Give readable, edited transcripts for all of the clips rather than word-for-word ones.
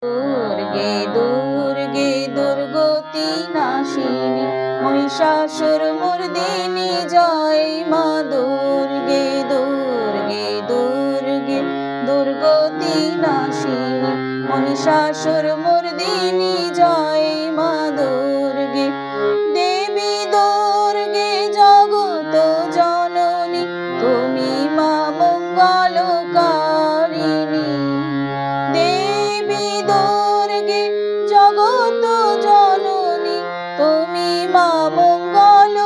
দুর্গে দুর্গে দুর্গতি নাশিনী মহিষাসুর মর্দিনী জয় মা দুর্গে দুর্গে দুর্গে দুর্গতি নাশিনী মহিষাসুর মর্দিনী জয় মা দুর্গে দেবী দুর্গে জগত জননী তুমি মা মঙ্গলকারিণী দেবী দুর্গে জগত জননী তুমি মা মঙ্গলকারিণী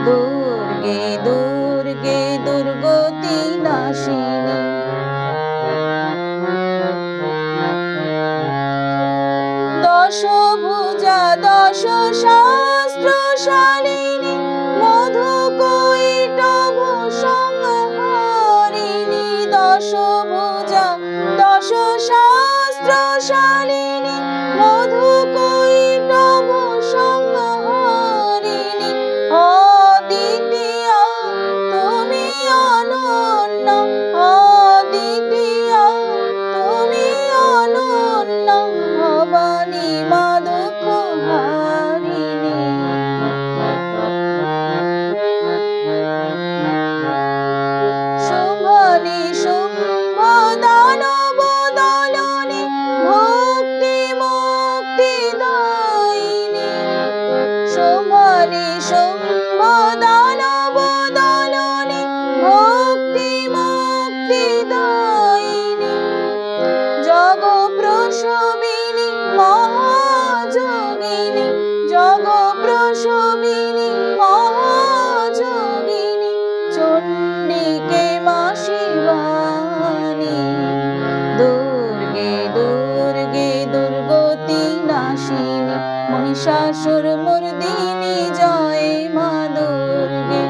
দুর্গে দুর্গে দুর্গতি নাশিনী দশভুজা দশ শাস্ত্রশালিনী মধুকৈটভ সংহারিণী দশভুজা দশ শাস্ত্রশালিনী মধুকৈটভ সংহারিণী অদ্বিতীয়া তুমি অনন্য অদ্বিতীয়া তুমি অনন্য ভবানী মা দুঃখহারিণী শুম্ভনি শুম্ভ দানব দলনী ভক্তি মুক্তি দায়িনী শুম্ভনি শুম্ভ দানব দলনী ভক্তি মুক্তি দায়িনী জগ প্রসবিনী মহাযোগিনী জগ প্রসবিনী মহাযোগিনী চণ্ডিকে মা শিবানী দুর্গে দুর্গে দুর্গতি নাশিনী মহিষাসুর মর্দিনী জয় মা দুর্গে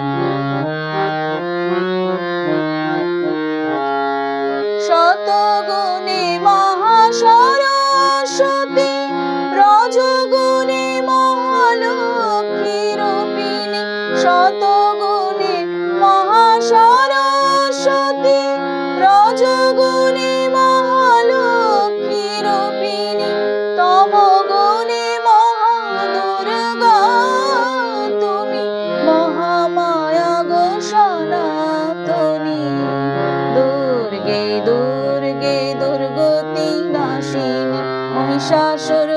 শতগুণে মহাসরস্বতী রজগুণে মহালক্ষ্মী রূপিণী শতগুণে মহাসরস্বতী রজগুণে মহালক্ষ্মী রূপিণী তমগুণে মহাদুর্গা তুমি মহামায়া গো সনাতনী দুর্গে দুর্গে দুর্গতি নাশিনী মহিষাসুর